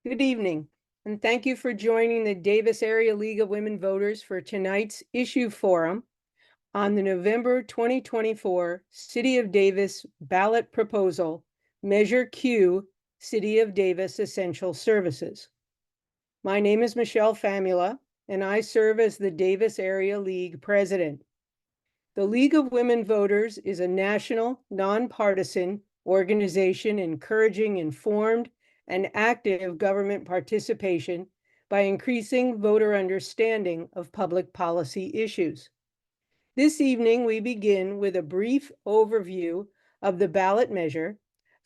Good evening, and thank you for joining the Davis Area League of Women Voters for tonight's issue forum on the November 2024 City of Davis ballot proposal, Measure Q, City of Davis Essential Services. My name is Michelle Famula, and I serve as the Davis Area League president. The League of Women Voters is a national, nonpartisan organization encouraging informed and active government participation by increasing voter understanding of public policy issues. This evening, we begin with a brief overview of the ballot measure,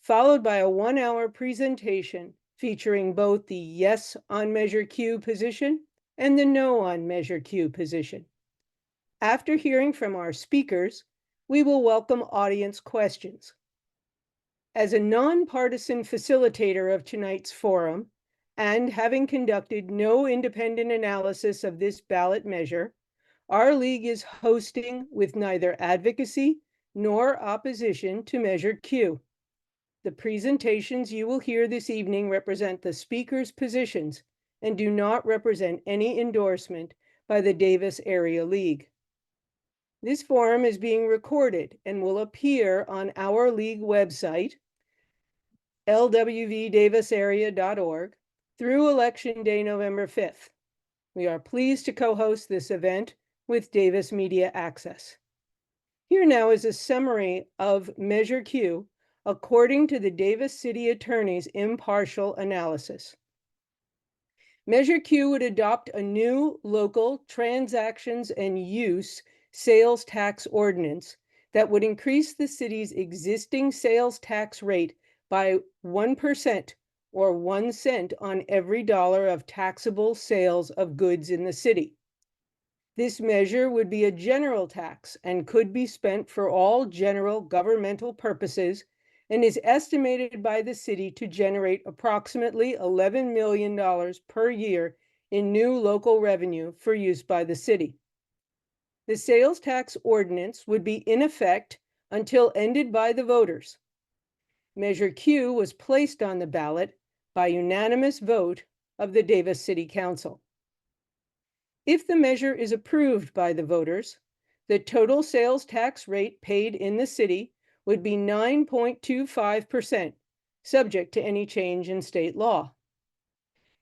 followed by a 1-hour presentation featuring both the yes on Measure Q position and the no on Measure Q position. After hearing from our speakers, we will welcome audience questions. As a nonpartisan facilitator of tonight's forum, and having conducted no independent analysis of this ballot measure, our league is hosting with neither advocacy nor opposition to Measure Q. The presentations you will hear this evening represent the speakers' positions and do not represent any endorsement by the Davis Area League. This forum is being recorded and will appear on our league website, lwvdavisarea.org, through Election Day, November 5th. We are pleased to co-host this event with Davis Media Access. Here now is a summary of Measure Q according to the Davis City Attorney's impartial analysis. Measure Q would adopt a new local transactions and use sales tax ordinance that would increase the city's existing sales tax rate by 1% or 1 cent on every dollar of taxable sales of goods in the city. This measure would be a general tax and could be spent for all general governmental purposes and is estimated by the city to generate approximately $11 million per year in new local revenue for use by the city. The sales tax ordinance would be in effect until ended by the voters. Measure Q was placed on the ballot by unanimous vote of the Davis City Council. If the measure is approved by the voters, the total sales tax rate paid in the city would be 9.25%, subject to any change in state law.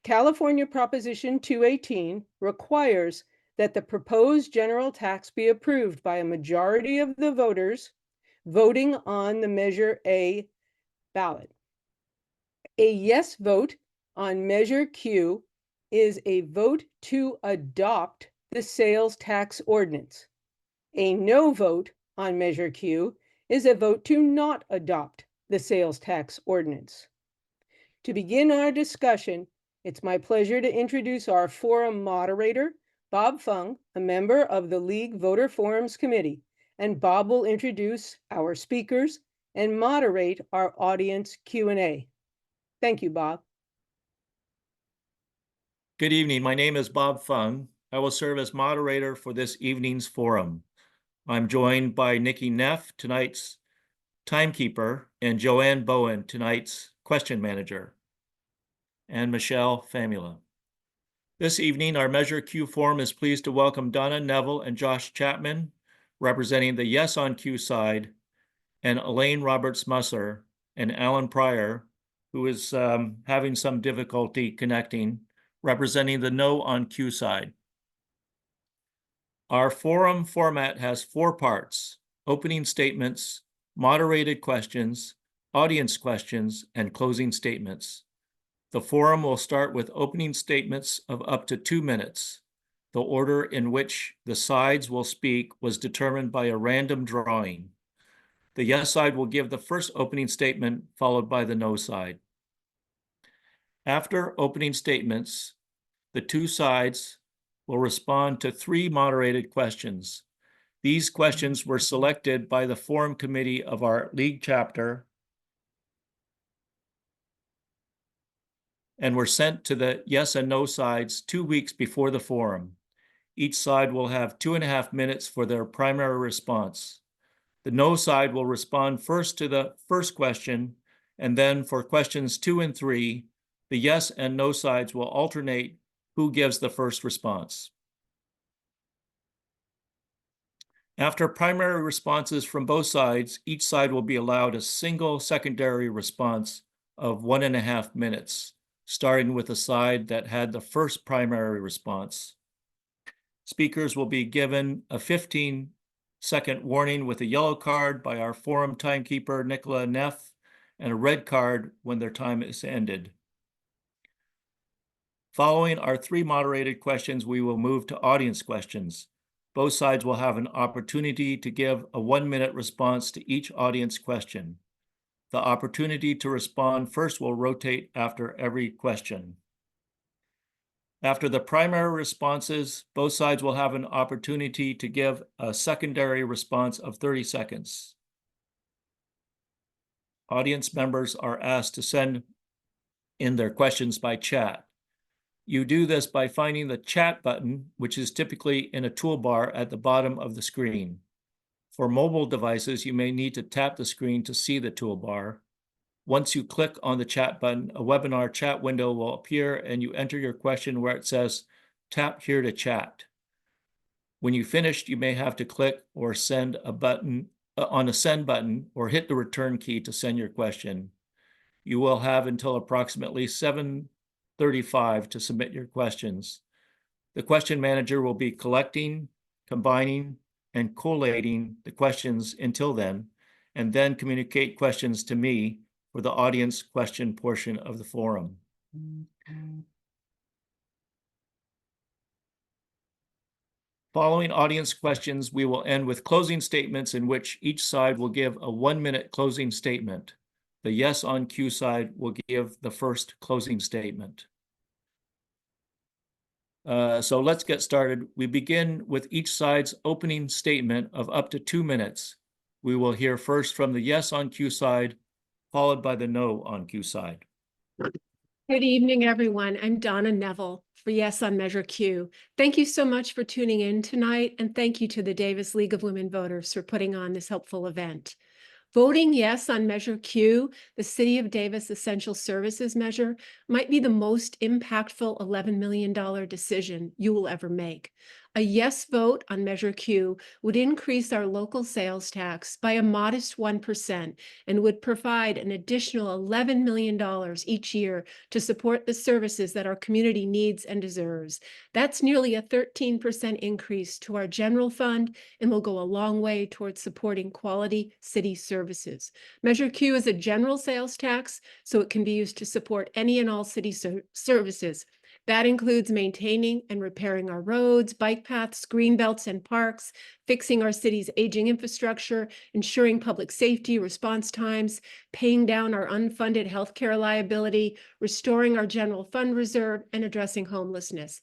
California Proposition 218 requires that the proposed general tax be approved by a majority of the voters voting on the Measure A ballot. A yes vote on Measure Q is a vote to adopt the sales tax ordinance. A no vote on Measure Q is a vote to not adopt the sales tax ordinance. To begin our discussion, it's my pleasure to introduce our forum moderator, Bob Fung, a member of the League Voter Forums Committee, and Bob will introduce our speakers and moderate our audience Q&A. Thank you, Bob. Good evening. My name is Bob Fung. I will serve as moderator for this evening's forum. I'm joined by Nikki Neff, tonight's timekeeper, and Joanne Bowen, tonight's question manager, and Michelle Famula. This evening, our Measure Q forum is pleased to welcome Donna, Neville, and Josh Chapman, representing the Yes on Q side, and Elaine Roberts Musser and Alan Pryor, who is having some difficulty connecting, representing the No on Q side. Our forum format has 4 parts: opening statements, moderated questions, audience questions, and closing statements. The forum will start with opening statements of up to 2 minutes. The order in which the sides will speak was determined by a random drawing. The yes side will give the first opening statement, followed by the no side. After opening statements, the 2 sides will respond to 3 moderated questions. These questions were selected by the forum committee of our league chapter and were sent to the yes and no sides 2 weeks before the forum. Each side will have 2.5 minutes for their primary response. The no side will respond first to the first question, and then for questions 2 and 3, The yes and no sides will alternate who gives the first response. After primary responses from both sides, each side will be allowed a single secondary response of 1.5 minutes, starting with the side that had the first primary response. Speakers will be given a 15-second warning with a yellow card by our forum timekeeper, Nicola Neff, and a red card when their time is ended. Following our 3 moderated questions, we will move to audience questions. Both sides will have an opportunity to give a 1-minute response to each audience question. The opportunity to respond first will rotate after every question. After the primary responses, both sides will have an opportunity to give a secondary response of 30 seconds. Audience members are asked to send in their questions by chat. You do this by finding the chat button, which is typically in a toolbar at the bottom of the screen. For mobile devices, you may need to tap the screen to see the toolbar. Once you click on the chat button, a webinar chat window will appear and you enter your question where it says, tap here to chat. When you finished, you may have to click or send a button on a send button or hit the return key to send your question. You will have until approximately 7:35 to submit your questions. The question manager will be collecting, combining, and collating the questions until then, and then communicate questions to me for the audience question portion of the forum. Following audience questions, we will end with closing statements in which each side will give a 1-minute closing statement. The yes on cue side will give the first closing statement. So let's get started. We begin with each side's opening statement of up to 2 minutes. We will hear first from the yes on cue side, followed by the no on cue side. Good evening, everyone. I'm Donna Neville for Yes on Measure Q. Thank you so much for tuning in tonight, and thank you to the Davis League of Women Voters for putting on this helpful event. Voting yes on Measure Q, the City of Davis Essential Services measure, might be the most impactful $11 million decision you will ever make. A yes vote on Measure Q would increase our local sales tax by a modest 1% and would provide an additional $11 million each year to support the services that our community needs and deserves. That's nearly a 13% increase to our general fund and will go a long way towards supporting quality city services. Measure Q is a general sales tax, so it can be used to support any and all city services. That includes maintaining and repairing our roads, bike paths, green belts, and parks, fixing our city's aging infrastructure, ensuring public safety response times, paying down our unfunded healthcare liability, restoring our general fund reserve, and addressing homelessness.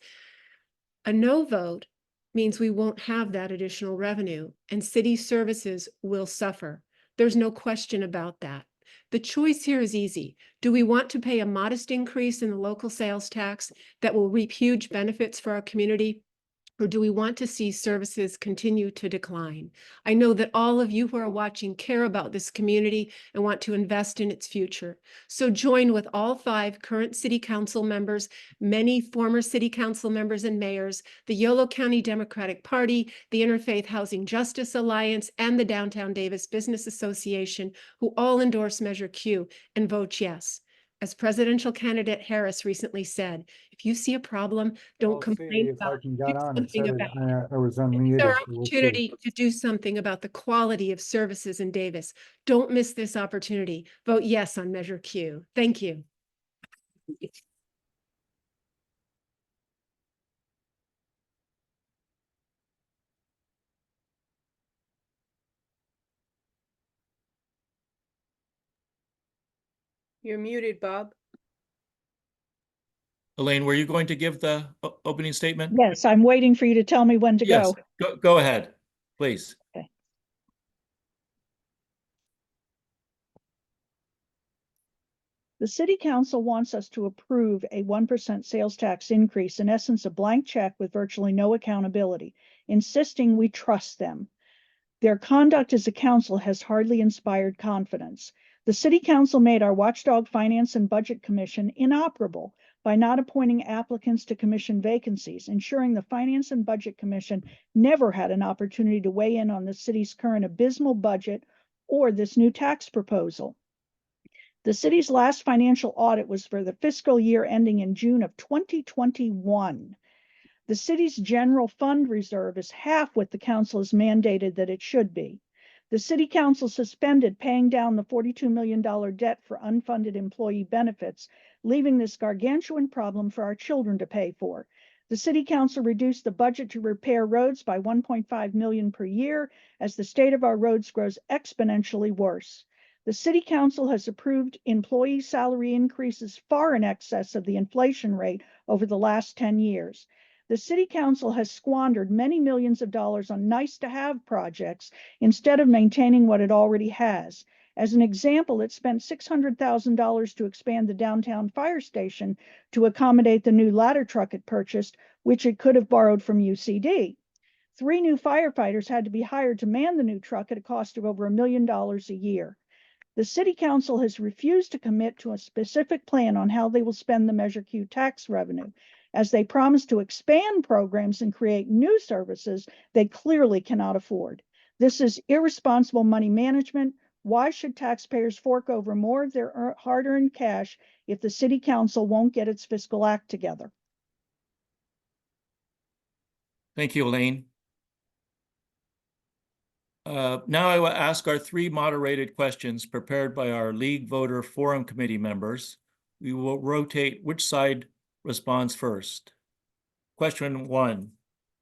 A no vote means we won't have that additional revenue, and city services will suffer. There's no question about that. The choice here is easy. Do we want to pay a modest increase in the local sales tax that will reap huge benefits for our community? Or do we want to see services continue to decline? I know that all of you who are watching care about this community and want to invest in its future. So join with all 5 current city council members, many former city council members and mayors, the Yolo County Democratic Party, the Interfaith Housing Justice Alliance, and the Downtown Davis Business Association, who all endorse Measure Q and vote yes. As presidential candidate Harris recently said, if you see a problem, don't complain about it. Do something about it. I was It's unmuted. our So we'll see. opportunity to do something about the quality of services in Davis. Don't miss this opportunity. Vote yes on Measure Q. Thank you. You're muted, Bob. Elaine, were you going to give the opening statement? Yes, I'm waiting for you to tell me when to Yes, go. go ahead, please. Okay. The City Council wants us to approve a 1% sales tax increase, in essence, a blank check with virtually no accountability, insisting we trust them. Their conduct as a council has hardly inspired confidence. The City Council made our Watchdog Finance and Budget Commission inoperable by not appointing applicants to commission vacancies, ensuring the Finance and Budget Commission never had an opportunity to weigh in on the city's current abysmal budget or this new tax proposal. The city's last financial audit was for the fiscal year ending in June of 2021. The city's general fund reserve is half what the council has mandated that it should be. The city council suspended paying down the $42 million debt for unfunded employee benefits, leaving this gargantuan problem for our children to pay for. The city council reduced the budget to repair roads by $1.5 million per year as the state of our roads grows exponentially worse. The city council has approved employee salary increases far in excess of the inflation rate over the last 10 years. The city council has squandered many millions of dollars on nice-to-have projects instead of maintaining what it already has. As an example, it spent $600,000 to expand the downtown fire station to accommodate the new ladder truck it purchased, which it could have borrowed from UCD. 3 new firefighters had to be hired to man the new truck at a cost of over $1 million a year. The city council has refused to commit to a specific plan on how they will spend the Measure Q tax revenue, as they promise to expand programs and create new services they clearly cannot afford. This is irresponsible money management. Why should taxpayers fork over more of their hard-earned cash if the city council won't get its fiscal act together? Thank you, Elaine. Now I will ask our 3 moderated questions prepared by our League Voter Forum Committee members. We will rotate which side responds first. Question 1.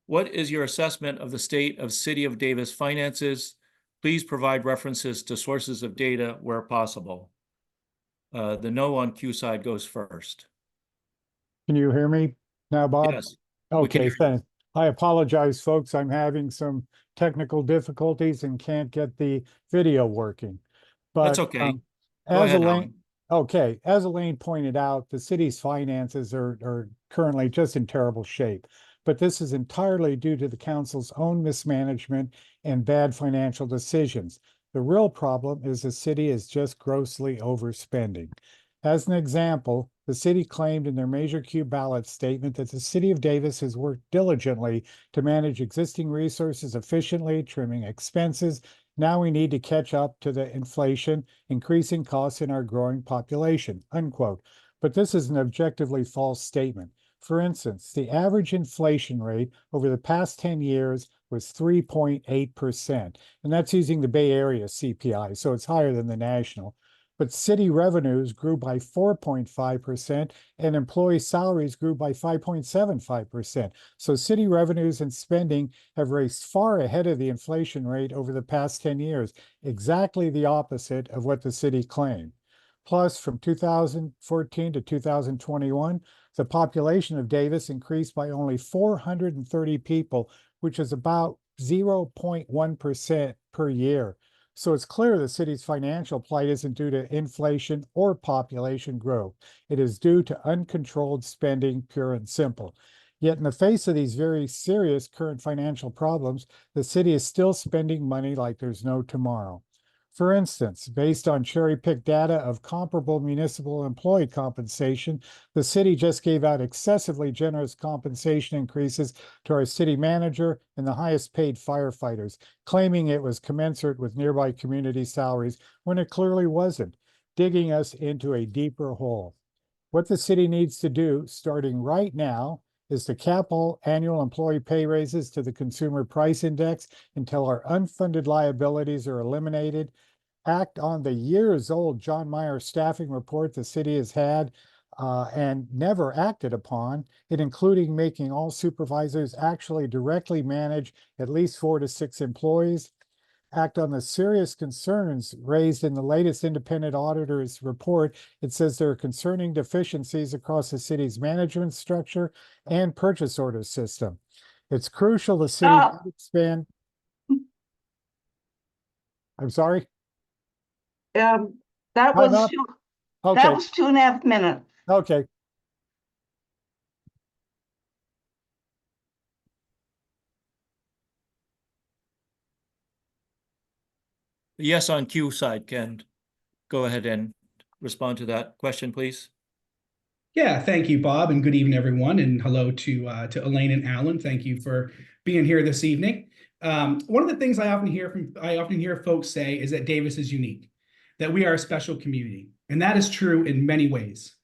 What is your assessment of the state of City of Davis finances? Please provide references to sources of data where possible. The no on Q side goes first. Can you hear me now, Bob? Yes. we can Okay, hear you. thanks. I apologize, folks. I'm having some technical difficulties and can't get the video working. That's But okay. Go as ahead, Elaine, as Elaine pointed out, the city's finances are currently just in terrible shape. But this is entirely due to the council's own mismanagement and bad financial decisions. The real problem is the city is just grossly overspending. As an example, the city claimed in their Measure Q ballot statement that the city of Davis has worked diligently to manage existing resources efficiently, trimming expenses. Now we need to catch up to the inflation, increasing costs in our growing population, unquote. But this is an objectively false statement. For instance, the average inflation rate over the past 10 years was 3.8%, and that's using the Bay Area CPI, so it's higher than the national. But city revenues grew by 4.5% and employee salaries grew by 5.75%. So city revenues and spending have raced far ahead of the inflation rate over the past 10 years, exactly the opposite of what the city claimed. Plus, from 2014 to 2021, the population of Davis increased by only 430 people, which is about 0.1% per year. So it's clear the city's financial plight isn't due to inflation or population growth. It is due to uncontrolled spending, pure and simple. Yet in the face of these very serious current financial problems, the city is still spending money like there's no tomorrow. For instance, based on cherry-picked data of comparable municipal employee compensation, the city just gave out excessively generous compensation increases to our city manager and the highest paid firefighters, claiming it was commensurate with nearby community salaries when it clearly wasn't, digging us into a deeper hole. What the city needs to do, starting right now, is to cap all annual employee pay raises to the consumer price index until our unfunded liabilities are eliminated, act on the years-old John Meyer staffing report the city has had and never acted upon, including making all supervisors actually directly manage at least 4 to 6 employees, act on the serious concerns raised in the latest independent auditor's report. It says there are concerning deficiencies across the city's management structure and purchase order system. It's crucial the city expand. I'm sorry? That Time was up? two, Okay, that was 2.5 minutes. okay. Yes on Q side, Ken. go ahead and respond to that question, please? Yeah, thank you, Bob, and good evening, everyone, and hello to Elaine and Alan. Thank you for being here this evening. One of the things I often hear folks say is that Davis is unique, that we are a special community, and that is true in many ways.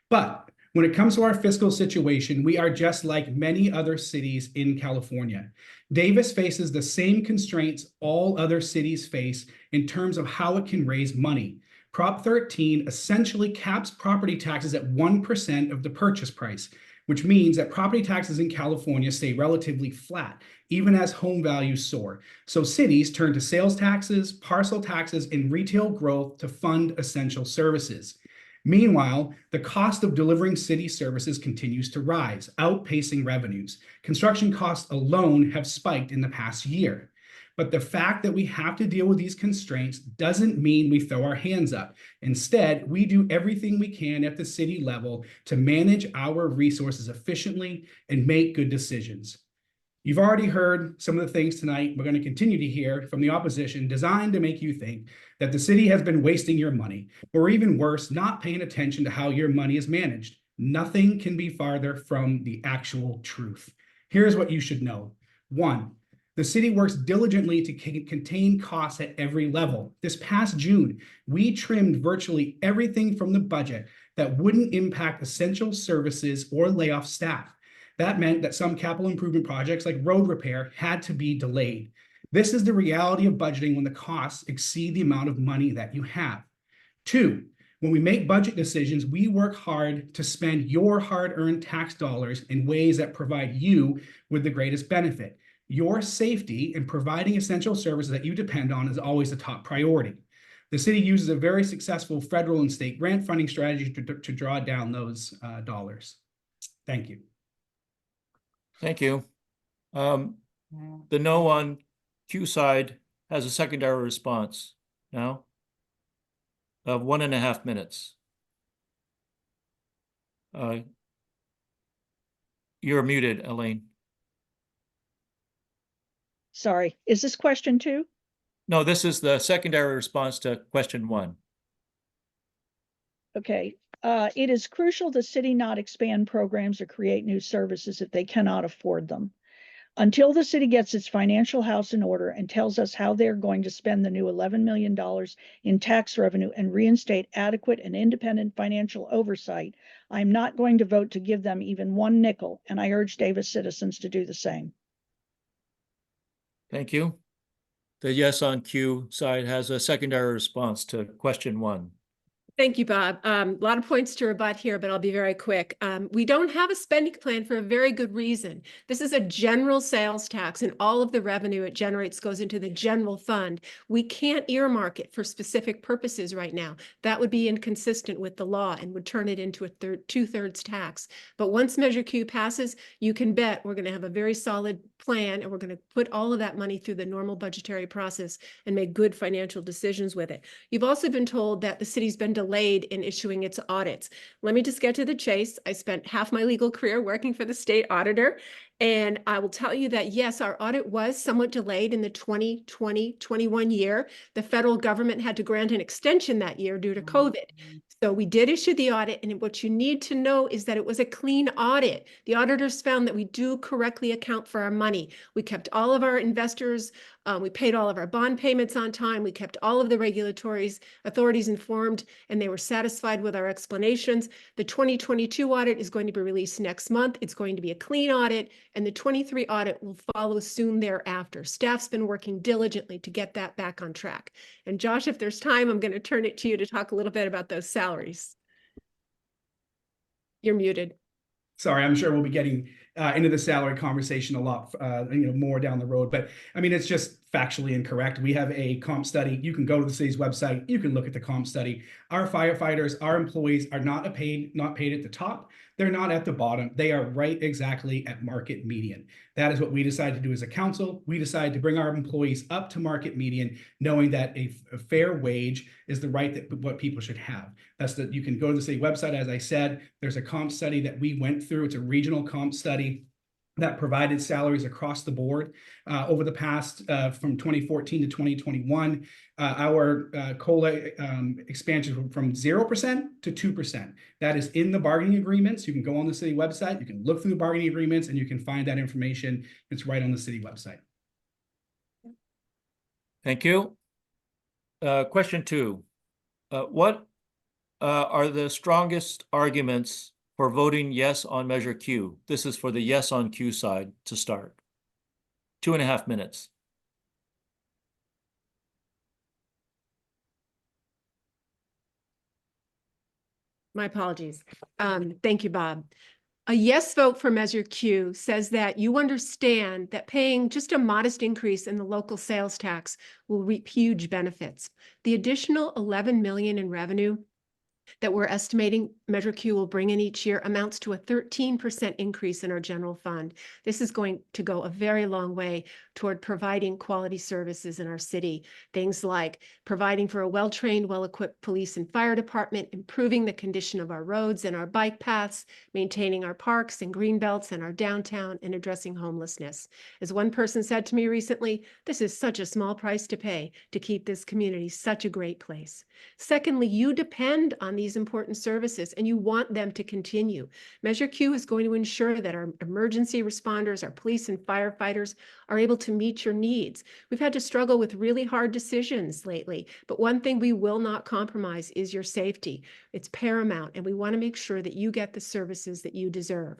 But when it comes to our fiscal situation, we are just like many other cities in California. Davis faces the same constraints all other cities face in terms of how it can raise money. Prop 13 essentially caps property taxes at 1% of the purchase price, which means that property taxes in California stay relatively flat, even as home values soar. So cities turn to sales taxes, parcel taxes, and retail growth to fund essential services. Meanwhile, the cost of delivering city services continues to rise, outpacing revenues. Construction costs alone have spiked in the past year. But the fact that we have to deal with these constraints doesn't mean we throw our hands up. Instead, we do everything we can at the city level to manage our resources efficiently and make good decisions. You've already heard some of the things tonight we're going to continue to hear from the opposition designed to make you think that the city has been wasting your money, or even worse, not paying attention to how your money is managed. Nothing can be farther from the actual truth. Here's what you should know. 1, the city works diligently to contain costs at every level. This past June, we trimmed virtually everything from the budget that wouldn't impact essential services or lay off staff. That meant that some capital improvement projects like road repair had to be delayed. This is the reality of budgeting when the costs exceed the amount of money that you have. 2, when we make budget decisions, we work hard to spend your hard-earned tax dollars in ways that provide you with the greatest benefit. Your safety and providing essential services that you depend on is always the top priority. The city uses a very successful federal and state grant funding strategy to draw down those dollars. Thank you. Thank you. The no on Q side has a secondary response now of 1.5 minutes. You're muted, Elaine. Sorry, is this question 2? No, this is the secondary response to question 1. Okay. It is crucial the city not expand programs or create new services if they cannot afford them. Until the city gets its financial house in order and tells us how they're going to spend the new $11 million in tax revenue and reinstate adequate and independent financial oversight, I'm not going to vote to give them even 1 nickel, and I urge Davis citizens to do the same. Thank you. The yes on Q side has a secondary response to question 1. Thank you, Bob. A lot of points to rebut here, but I'll be very quick. We don't have a spending plan for a very good reason. This is a general sales tax, and all of the revenue it generates goes into the general fund. We can't earmark it for specific purposes right now. That would be inconsistent with the law and would turn it into a 2/3 tax. But once Measure Q passes, you can bet we're going to have a very solid plan, and we're going to put all of that money through the normal budgetary process and make good financial decisions with it. You've also been told that the city's been delayed in issuing its audits. Let me just get to the chase. I spent half my legal career working for the state auditor, and I will tell you that yes, our audit was somewhat delayed in the 2020-21 year. The federal government had to grant an extension that year due to COVID. So we did issue the audit, and what you need to know is that it was a clean audit. The auditors found that we do correctly account for our money. We kept all of our investors, we paid all of our bond payments on time, we kept all of the regulatory authorities informed, and they were satisfied with our explanations. The 2022 audit is going to be released next month. It's going to be a clean audit, and the 23 audit will follow soon thereafter. Staff's been working diligently to get that back on track. And Josh, if there's time, I'm going to turn it to you to talk a little bit about those salaries. You're muted. Sorry, I'm sure we'll be getting into the salary conversation a lot, more down the road. But I mean, it's just factually incorrect. We have a comp study. You can go to the city's website. You can look at the comp study. Our firefighters, our employees are not paid at the top. They're not at the bottom. They are right exactly at market median. That is what we decided to do as a council. We decided to bring our employees up to market median, knowing that a fair wage is the right that what people should have. That's that. You can go to the city website. As I said, there's a comp study that we went through. It's a regional comp study. that provided salaries across the board. Over the past, from 2014 to 2021, our COLA expansion from 0% to 2%. That is in the bargaining agreements. You can go on the city website, you can look through the bargaining agreements, and you can find that information. It's right on the city website. Thank you. Question 2. What are the strongest arguments for voting yes on Measure Q? This is for the yes on Q side to start. 2.5 minutes. My apologies. Thank you, Bob. A yes vote for Measure Q says that you understand that paying just a modest increase in the local sales tax will reap huge benefits. The additional 11 million in revenue that we're estimating Measure Q will bring in each year amounts to a 13% increase in our general fund. This is going to go a very long way toward providing quality services in our city. Things like providing for a well-trained, well-equipped police and fire department, improving the condition of our roads and our bike paths, maintaining our parks and green belts and our downtown, and addressing homelessness. As one person said to me recently, this is such a small price to pay to keep this community such a great place. Secondly, you depend on these important services and you want them to continue. Measure Q is going to ensure that our emergency responders, our police and firefighters are able to meet your needs. We've had to struggle with really hard decisions lately, but one thing we will not compromise is your safety. It's paramount, and we want to make sure that you get the services that you deserve.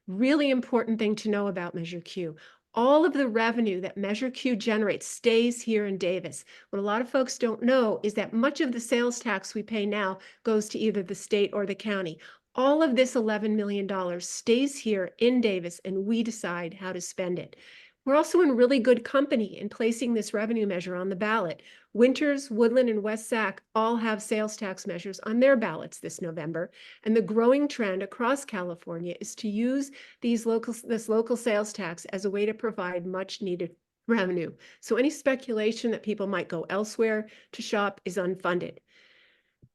Really important thing to know about Measure Q. All of the revenue that Measure Q generates stays here in Davis. What a lot of folks don't know is that much of the sales tax we pay now goes to either the state or the county. All of this $11 million stays here in Davis, and we decide how to spend it. We're also in really good company in placing this revenue measure on the ballot. Winters, Woodland, and West Sac all have sales tax measures on their ballots this November. And the growing trend across California is to use this local sales tax as a way to provide much needed revenue. So any speculation that people might go elsewhere to shop is unfunded.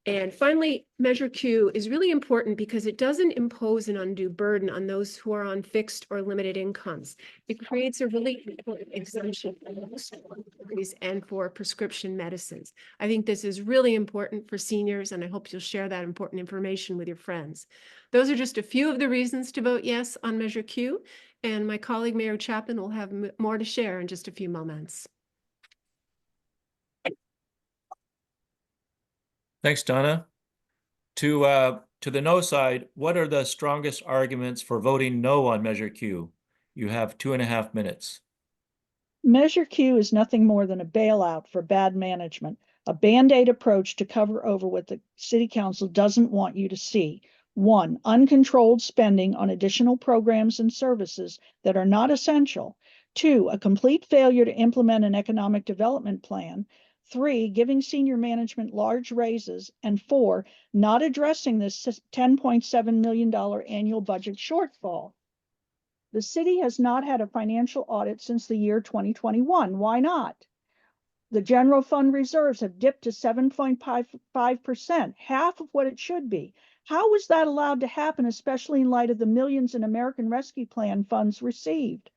And finally, Measure Q is really important because it doesn't impose an undue burden on those who are on fixed or limited incomes. It creates a really important exemption for groceries and for prescription medicines. I think this is really important for seniors, and I hope you'll share that important information with your friends. Those are just a few of the reasons to vote yes on Measure Q, and my colleague Mayor Chapman will have more to share in just a few moments. Thanks, Donna. To the no side, what are the strongest arguments for voting no on Measure Q? You have 2.5 minutes. Measure Q is nothing more than a bailout for bad management, a Band-Aid approach to cover over what the City Council doesn't want you to see. 1, uncontrolled spending on additional programs and services that are not essential. 2, a complete failure to implement an economic development plan. 3, giving senior management large raises. And 4, not addressing this $10.7 million annual budget shortfall. The city has not had a financial audit since the year 2021. Why not? The general fund reserves have dipped to 7.55%, half of what it should be. How was that allowed to happen, especially in light of the millions in American Rescue Plan funds received?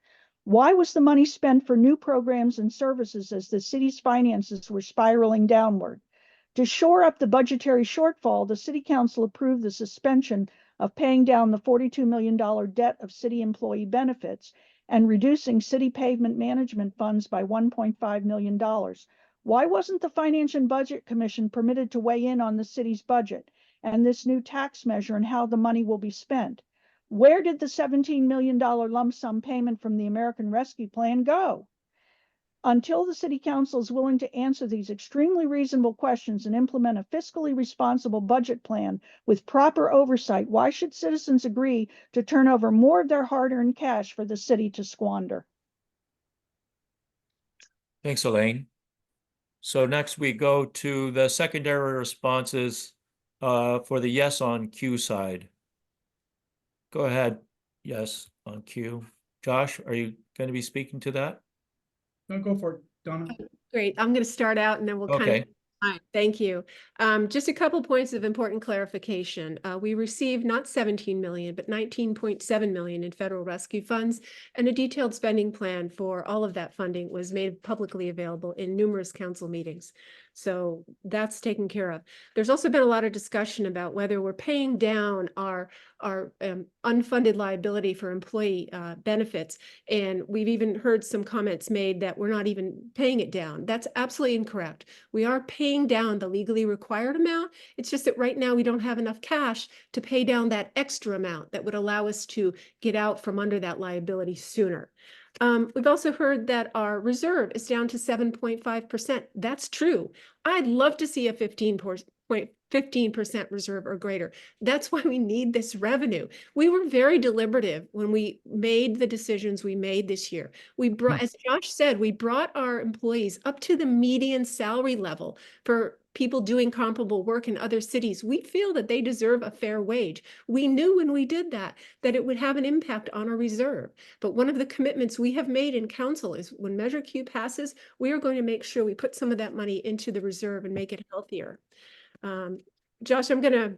Why was the money spent for new programs and services as the city's finances were spiraling downward? To shore up the budgetary shortfall, the City Council approved the suspension of paying down the $42 million debt of city employee benefits and reducing city pavement management funds by $1.5 million. Why wasn't the Finance and Budget Commission permitted to weigh in on the city's budget and this new tax measure and how the money will be spent? Where did the $17 million lump sum payment from the American Rescue Plan go? Until the City Council is willing to answer these extremely reasonable questions and implement a fiscally responsible budget plan with proper oversight, why should citizens agree to turn over more of their hard-earned cash for the city to squander? Thanks, Elaine. So next we go to the secondary responses for the yes on Q side. Go ahead. Yes on Q. Josh, are you going to be speaking to that? No, go for it, Donna. Great. I'm going to start out and then we'll kind Okay. of Hi, thank you. Just a couple points of important clarification. We received not 17 million, but 19.7 million in federal rescue funds, and a detailed spending plan for all of that funding was made publicly available in numerous council meetings. So that's taken care of. There's also been a lot of discussion about whether we're paying down our unfunded liability for employee benefits. And we've even heard some comments made that we're not even paying it down. That's absolutely incorrect. We are paying down the legally required amount. It's just that right now we don't have enough cash to pay down that extra amount that would allow us to get out from under that liability sooner. We've also heard that our reserve is down to 7.5%. That's true. I'd love to see a 15% reserve or greater. That's why we need this revenue. We were very deliberative when we made the decisions we made this year. We brought, as Josh said, we brought our employees up to the median salary level for people doing comparable work in other cities. We feel that they deserve a fair wage. We knew when we did that it would have an impact on our reserve. But one of the commitments we have made in council is when Measure Q passes, we are going to make sure we put some of that money into the reserve and make it healthier. Josh, I'm going to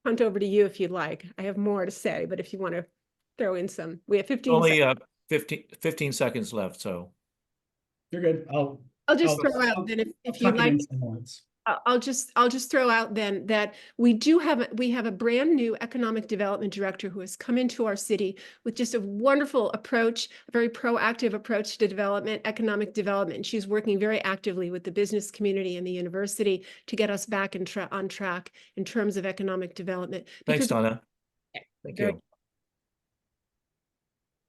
punt over to you if you'd like. I have more to say, but if you want to throw in some, we have 15 Only seconds. 15 seconds left, so. You're good. I'll just throw out then if you tuck it like. in some once. I'll just throw out then that we have a brand new economic development director who has come into our city with just a wonderful approach, a very proactive approach to economic development. And she's working very actively with the business community and the university to get us back on track in terms of economic development. Thanks, Donna. Thank you.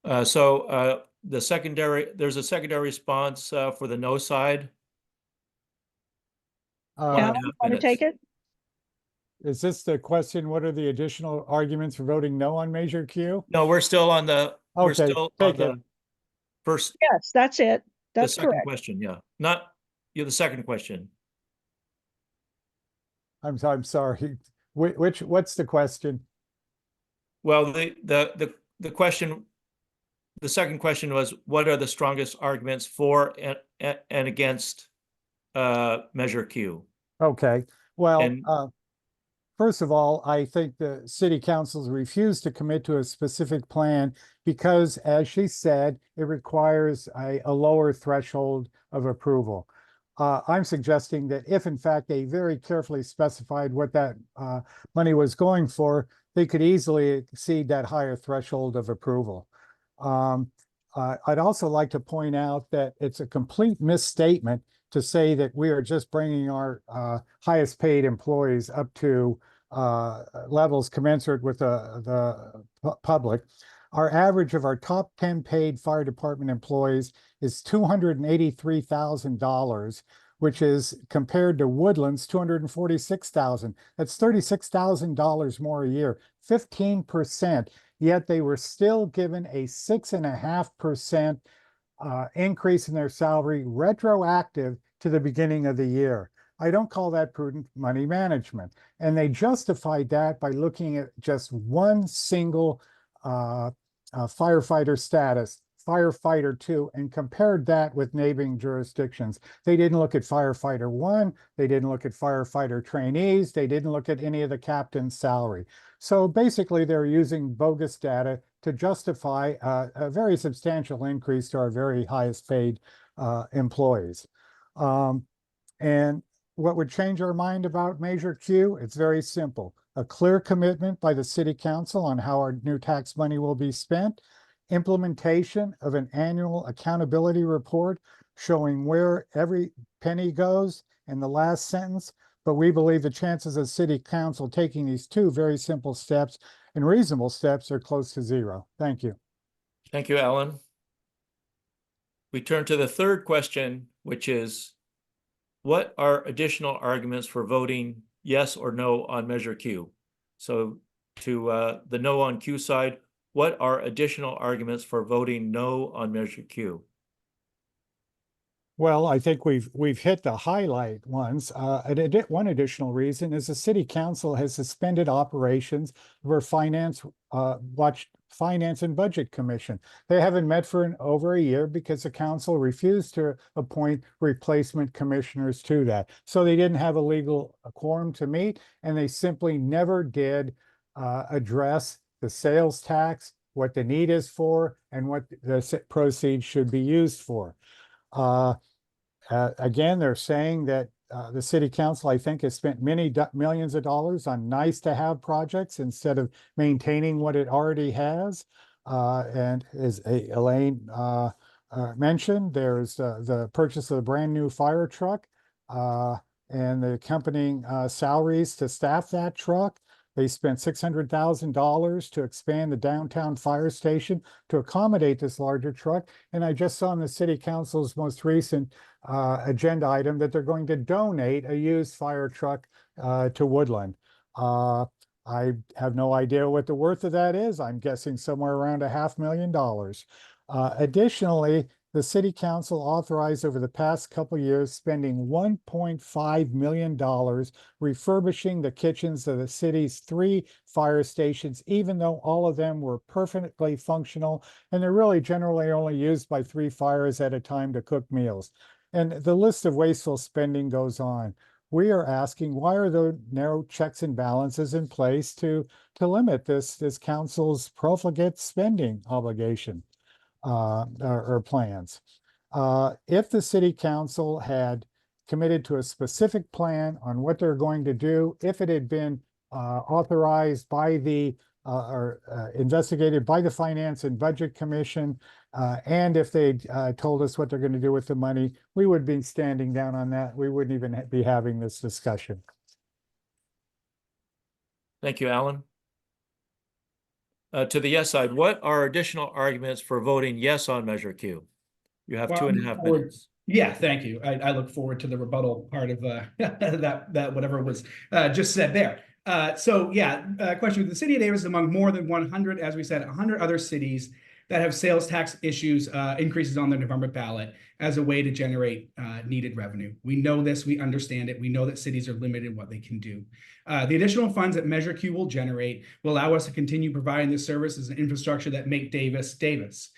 There's a secondary response for the no side. Alan, want to take it? Is this the question? What are the additional arguments for voting no on Measure Q? No, we're still on the, we're Okay, still on take it. the first, Yes, that's it. the That's second correct. question, yeah. Not, you're the second question. I'm sorry. What's the question? Well, the question, the second question was, what are the strongest arguments for and against Measure Q? Okay, well, And- first of all, I think the city councils refused to commit to a specific plan because, as she said, it requires a lower threshold of approval. I'm suggesting that if in fact they very carefully specified what that money was going for, they could easily exceed that higher threshold of approval. I'd also like to point out that it's a complete misstatement to say that we are just bringing our highest paid employees up to levels commensurate with the public. Our average of our top 10 paid fire department employees is $283,000, which is compared to Woodland's $246,000. That's $36,000 more a year, 15%. Yet they were still given a 6.5% increase in their salary retroactive to the beginning of the year. I don't call that prudent money management. And they justified that by looking at just one single firefighter status, firefighter 2, and compared that with neighboring jurisdictions. They didn't look at firefighter 1, they didn't look at firefighter trainees, they didn't look at any of the captain's salary. So basically they're using bogus data to justify a very substantial increase to our very highest paid employees. And what would change our mind about Measure Q? It's very simple. A clear commitment by the city council on how our new tax money will be spent, implementation of an annual accountability report showing where every penny goes in the last sentence. But we believe the chances of city council taking these two very simple steps and reasonable steps are close to zero. Thank you. Thank you, Alan. We turn to the third question, which is, what are additional arguments for voting yes or no on Measure Q? So to the no on Q side, what are additional arguments for voting no on Measure Q? Well, I think we've hit the highlight ones. One additional reason is the city council has suspended operations of our finance and budget commission. They haven't met for over a year because the council refused to appoint replacement commissioners to that. So they didn't have a legal quorum to meet, and they simply never did address the sales tax, what the need is for, and what the proceeds should be used for. Again, they're saying that the city council, I think, has spent many millions of dollars on nice to have projects instead of maintaining what it already has. And as Elaine mentioned, there's the purchase of a brand new fire truck and the accompanying salaries to staff that truck. They spent $600,000 to expand the downtown fire station to accommodate this larger truck. And I just saw in the city council's most recent agenda item that they're going to donate a used fire truck to Woodland. I have no idea what the worth of that is. I'm guessing somewhere around $500,000. Additionally, the city council authorized over the past couple years spending $1.5 million refurbishing the kitchens of the city's 3 fire stations, even though all of them were perfectly functional, and they're really generally only used by 3 fires at a time to cook meals. And the list of wasteful spending goes on. We are asking, why are there no checks and balances in place to limit this council's profligate spending obligation or plans? If the city council had committed to a specific plan on what they're going to do, if it had been authorized by the or investigated by the Finance and Budget Commission, and if they'd told us what they're going to do with the money, we would be standing down on that. We wouldn't even be having this discussion. Thank you, Alan. To the yes side, what are additional arguments for voting yes on Measure Q? You have 2.5 minutes. Yeah, thank you. I look forward to the rebuttal part of that whatever was just said there. Question: the city of Davis is among more than 100, as we said, 100 other cities that have sales tax issues, increases on their November ballot as a way to generate needed revenue. We know this, we understand it. We know that cities are limited in what they can do. The additional funds that Measure Q will generate will allow us to continue providing the services and infrastructure that make Davis, Davis.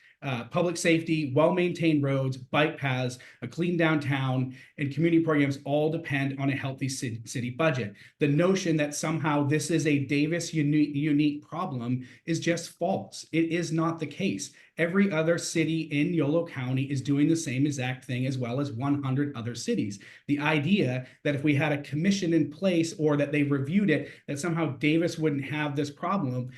Public safety, well-maintained roads, bike paths, a clean downtown, and community programs all depend on a healthy city budget. The notion that somehow this is a Davis unique problem is just false. It is not the case. Every other city in Yolo County is doing the same exact thing, as well as 100 other cities. The idea that if we had a commission in place or that they reviewed it, that somehow Davis wouldn't have this problem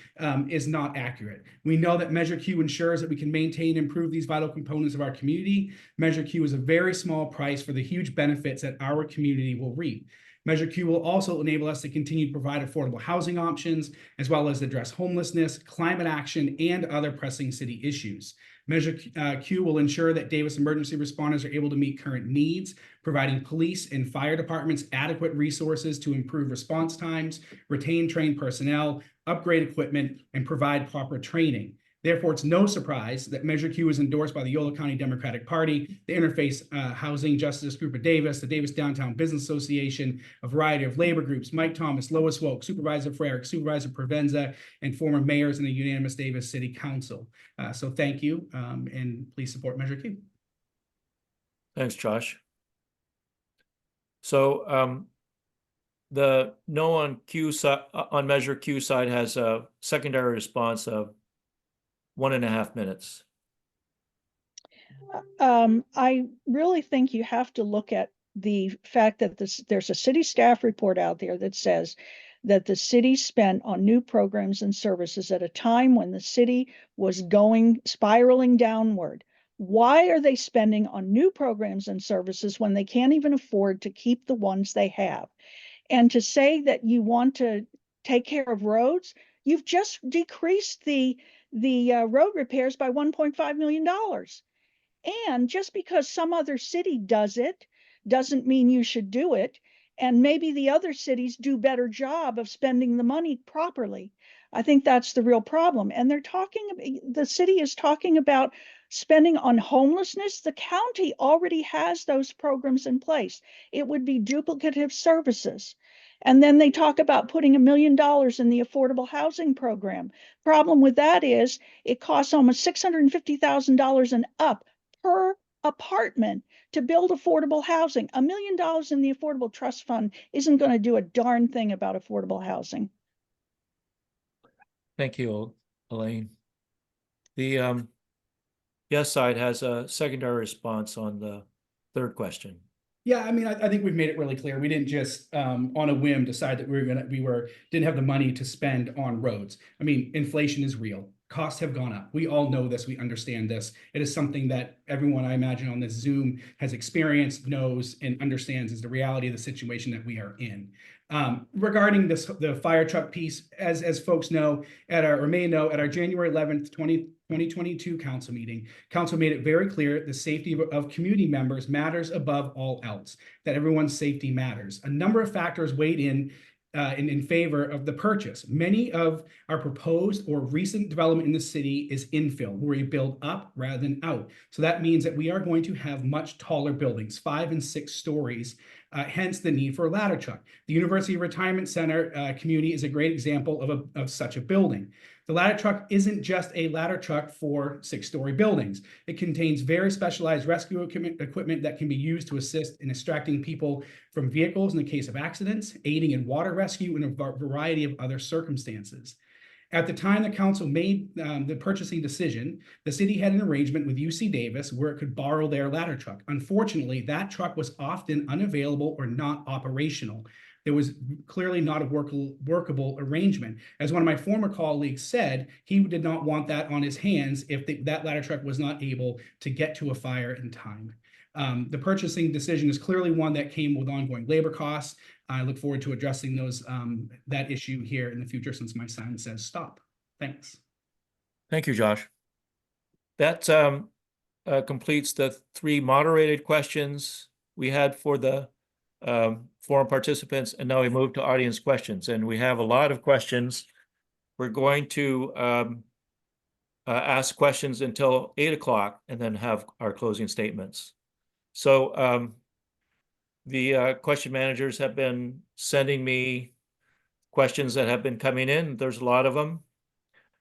is not accurate. We know that Measure Q ensures that we can maintain and improve these vital components of our community. Measure Q is a very small price for the huge benefits that our community will reap. Measure Q will also enable us to continue to provide affordable housing options, as well as address homelessness, climate action, and other pressing city issues. Measure Q will ensure that Davis emergency responders are able to meet current needs, providing police and fire departments adequate resources to improve response times, retain trained personnel, upgrade equipment, and provide proper training. Therefore, it's no surprise that Measure Q is endorsed by the Yolo County Democratic Party, the Interfaith Housing Justice Group of Davis, the Davis Downtown Business Association, a variety of labor groups, Mike Thomas, Lois Woke, Supervisor Frerick, Supervisor Provenza, and former mayors in the unanimous Davis City Council. So thank you, and please support Measure Q. Thanks, Josh. So the no on Q side, on Measure Q side has a secondary response of 1.5 minutes. I really think you have to look at the fact that there's a city staff report out there that says that the city spent on new programs and services at a time when the city was spiraling downward. Why are they spending on new programs and services when they can't even afford to keep the ones they have? And to say that you want to take care of roads, you've just decreased the road repairs by $1.5 million. And just because some other city does it doesn't mean you should do it. And maybe the other cities do better job of spending the money properly. I think that's the real problem. And the city is talking about spending on homelessness. The county already has those programs in place. It would be duplicative services. And then they talk about putting $1 million in the affordable housing program. Problem with that is it costs almost $650,000 and up per apartment to build affordable housing. $1 million in the Affordable Trust Fund isn't going to do a darn thing about affordable housing. Thank you, Elaine. The yes side has a secondary response on the third question. Yeah, I mean, I think we've made it really clear. We didn't just on a whim decide that didn't have the money to spend on roads. I mean, inflation is real. Costs have gone up. We all know this. We understand this. It is something that everyone, I imagine, on this Zoom has experienced, knows, and understands is the reality of the situation that we are in. Regarding the fire truck piece, as folks know, at our January 11th, 2022 council meeting, council made it very clear the safety of community members matters above all else, that everyone's safety matters. A number of factors weighed in favor of the purchase. Many of our proposed or recent development in the city is infill, where we build up rather than out. So that means that we are going to have much taller buildings, 5 and 6 stories, hence the need for a ladder truck. The University Retirement Center community is a great example of such a building. The ladder truck isn't just a ladder truck for 6-story buildings. It contains very specialized rescue equipment that can be used to assist in extracting people from vehicles in the case of accidents, aiding in water rescue, and a variety of other circumstances. At the time the council made the purchasing decision, the city had an arrangement with UC Davis where it could borrow their ladder truck. Unfortunately, that truck was often unavailable or not operational. There was clearly not a workable arrangement. As one of my former colleagues said, he did not want that on his hands if that ladder truck was not able to get to a fire in time. The purchasing decision is clearly one that came with ongoing labor costs. I look forward to addressing that issue here in the future since my sign says stop. Thanks. Thank you, Josh. That completes the 3 moderated questions we had for the forum participants, and now we move to audience questions, and we have a lot of questions. We're going to ask questions until 8 o'clock and then have our closing statements. So the question managers have been sending me questions that have been coming in. There's a lot of them.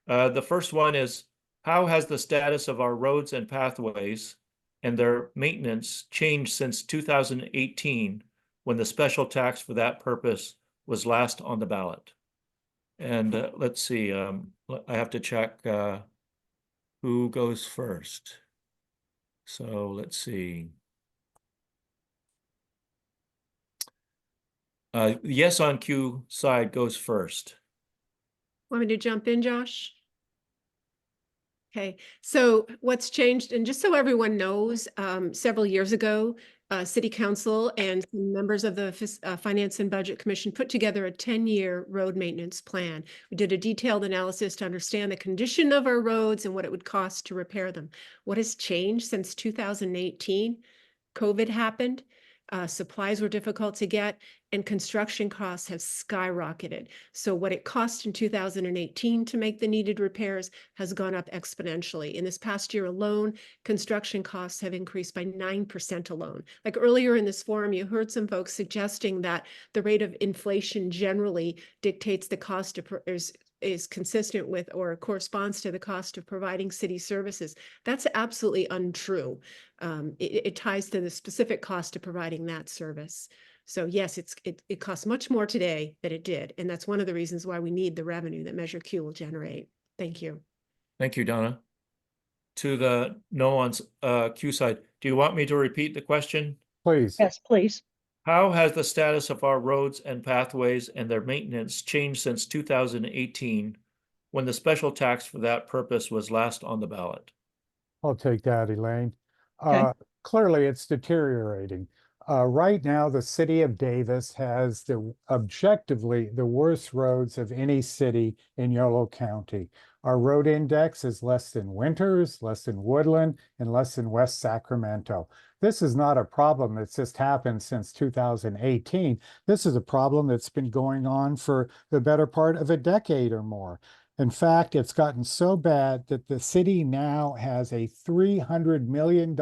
The first one is, how has the status of our roads and pathways and their maintenance changed since 2018, when the special tax for that purpose was last on the ballot? And let's see, I have to check who goes first. So let's see. Yes on Q side goes first. Want me to jump in, Josh? Okay, so what's changed, and just so everyone knows, several years ago, City Council and some members of the Finance and Budget Commission put together a 10-year road maintenance plan. We did a detailed analysis to understand the condition of our roads and what it would cost to repair them. What has changed since 2018? COVID happened. Supplies were difficult to get, and construction costs have skyrocketed. So what it cost in 2018 to make the needed repairs has gone up exponentially. In this past year alone, construction costs have increased by 9% alone. Like earlier in this forum, you heard some folks suggesting that the rate of inflation generally dictates the cost of is consistent with or corresponds to the cost of providing city services. That's absolutely untrue. It ties to the specific cost of providing that service. So yes, it costs much more today than it did. And that's one of the reasons why we need the revenue that Measure Q will generate. Thank you. Thank you, Donna. To the no on Q side, do you want me to repeat the question? Please. Yes, please. How has the status of our roads and pathways and their maintenance changed since 2018, when the special tax for that purpose was last on the ballot? I'll take that, Elaine. Okay. Clearly, it's deteriorating. Right now, the city of Davis has objectively the worst roads of any city in Yolo County. Our road index is less than Winters, less than Woodland, and less than West Sacramento. This is not a problem that's just happened since 2018. This is a problem that's been going on for the better part of a decade or more. In fact, it's gotten so bad that the city now has a $300 million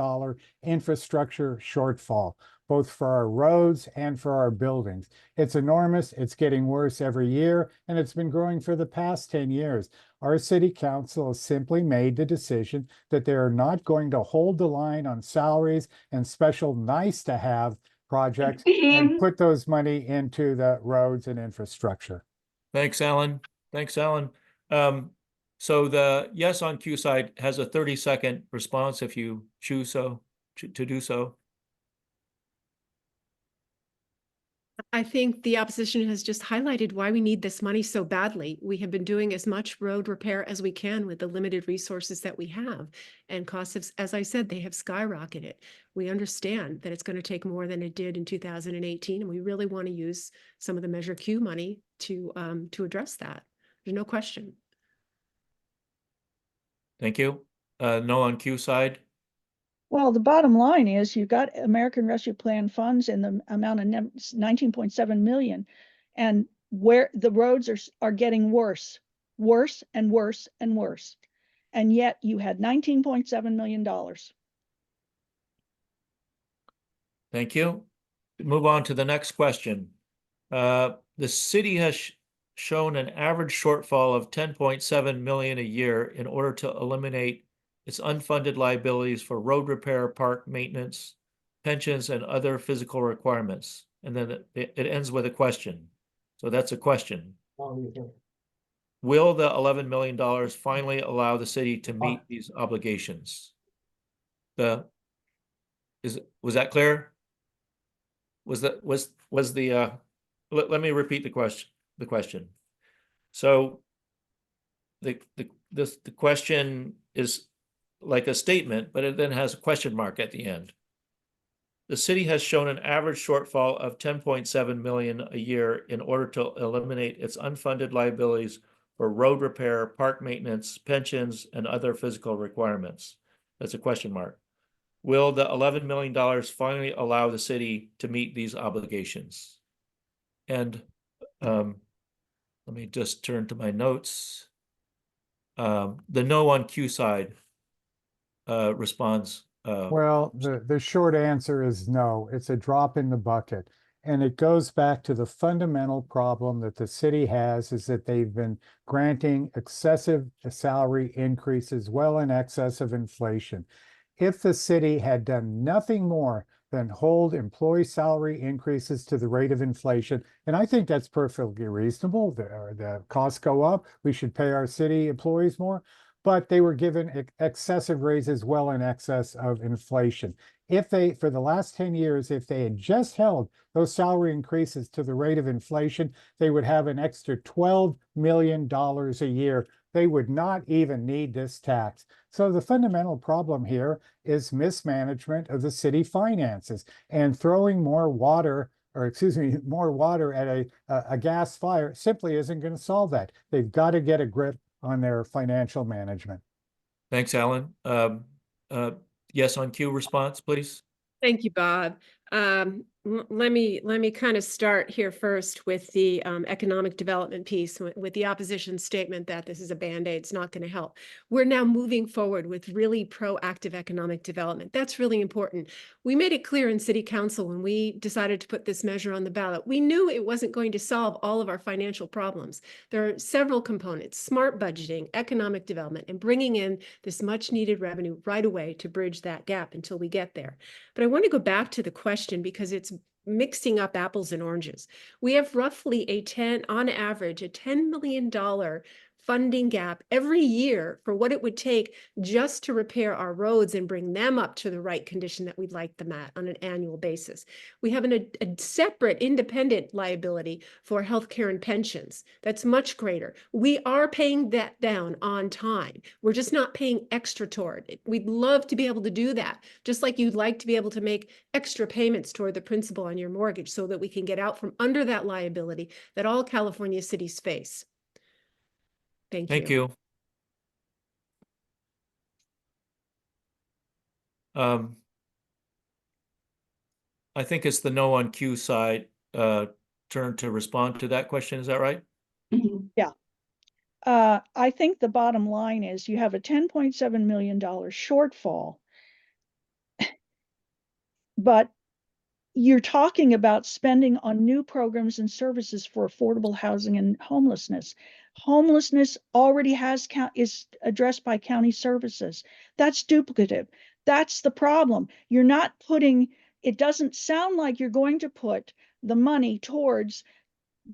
infrastructure shortfall, both for our roads and for our buildings. It's enormous. It's getting worse every year, and it's been growing for the past 10 years. Our city council has simply made the decision that they are not going to hold the line on salaries and special nice to have projects and Dean, put those money into the roads and infrastructure. Thanks, Alan. Thanks, Alan. So the yes on Q side has a 30-second response if you choose to do so. I think the opposition has just highlighted why we need this money so badly. We have been doing as much road repair as we can with the limited resources that we have. And costs have, as I said, they have skyrocketed. We understand that it's going to take more than it did in 2018, and we really want to use some of the Measure Q money to address that. There's no question. Thank you. No on Q side. Well, the bottom line is you've got American Rescue Plan funds in the amount of 19.7 million, and where the roads are getting worse and worse and worse. And yet you had $19.7 million. Thank you. Move on to the next question. The city has shown an average shortfall of 10.7 million a year in order to eliminate its unfunded liabilities for road repair, park maintenance, pensions, and other physical requirements. And then it ends with a question. So that's a question. Will the $11 million finally allow the city to meet these obligations? Was that clear? Let me repeat the question. So the question is like a statement, but it then has a question mark at the end. The city has shown an average shortfall of 10.7 million a year in order to eliminate its unfunded liabilities for road repair, park maintenance, pensions, and other physical requirements. That's a question mark. Will the $11 million finally allow the city to meet these obligations? And let me just turn to my notes. The no on Q side responds. Well, the short answer is no. It's a drop in the bucket. And it goes back to the fundamental problem that the city has is that they've been granting excessive salary increases well in excess of inflation. If the city had done nothing more than hold employee salary increases to the rate of inflation, and I think that's perfectly reasonable. The costs go up. We should pay our city employees more. But they were given excessive raises well in excess of inflation. If they, for the last 10 years, if they had just held those salary increases to the rate of inflation, they would have an extra $12 million a year. They would not even need this tax. So the fundamental problem here is mismanagement of the city finances, and throwing more water at a gas fire simply isn't going to solve that. They've got to get a grip on their financial management. Thanks, Alan. Yes on Q response, please. Thank you, Bob. Let me kind of start here first with the economic development piece, with the opposition statement that this is a Band-Aid, it's not going to help. We're now moving forward with really proactive economic development. That's really important. We made it clear in City Council when we decided to put this measure on the ballot. We knew it wasn't going to solve all of our financial problems. There are several components: smart budgeting, economic development, and bringing in this much needed revenue right away to bridge that gap until we get there. But I want to go back to the question because it's mixing up apples and oranges. We have roughly on average, a $10 million funding gap every year for what it would take just to repair our roads and bring them up to the right condition that we'd like them at on an annual basis. We have a separate independent liability for healthcare and pensions. That's much greater. We are paying that down on time. We're just not paying extra toward it. We'd love to be able to do that, just like you'd like to be able to make extra payments toward the principal on your mortgage so that we can get out from under that liability that all California cities face. Thank you. I think it's the no on Q side turn to respond to that question. Is that right? Yeah. I think the bottom line is you have a $10.7 million shortfall, but you're talking about spending on new programs and services for affordable housing and homelessness. Homelessness already is addressed by county services. That's duplicative. That's the problem. You're not putting, it doesn't sound like you're going to put the money towards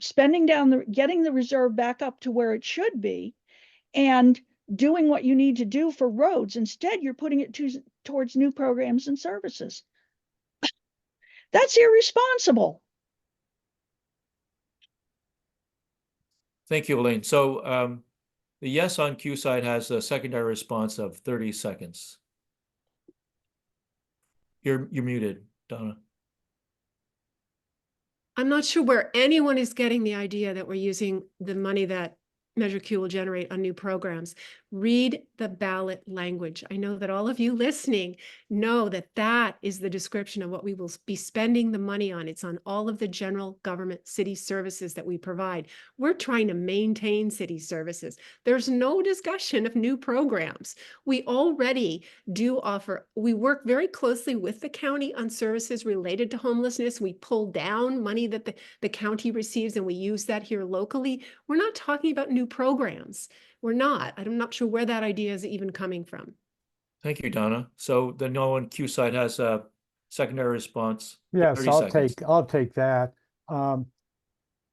spending down getting the reserve back up to where it should be and doing what you need to do for roads. Instead, you're putting it towards new programs and services. That's irresponsible. Thank you, Elaine. So the yes on Q side has a secondary response of 30 seconds. You're muted, Donna. I'm not sure where anyone is getting the idea that we're using the money that Measure Q will generate on new programs. Read the ballot language. I know that all of you listening know that that is the description of what we will be spending the money on. It's on all of the general government city services that we provide. We're trying to maintain city services. There's no discussion of new programs. We already do offer, we work very closely with the county on services related to homelessness. We pull down money that the county receives and we use that here locally. We're not talking about new programs. We're not. I'm not sure where that idea is even coming from. Thank you, Donna. So the no on Q side has a secondary response. Yes, 30 seconds. I'll take that.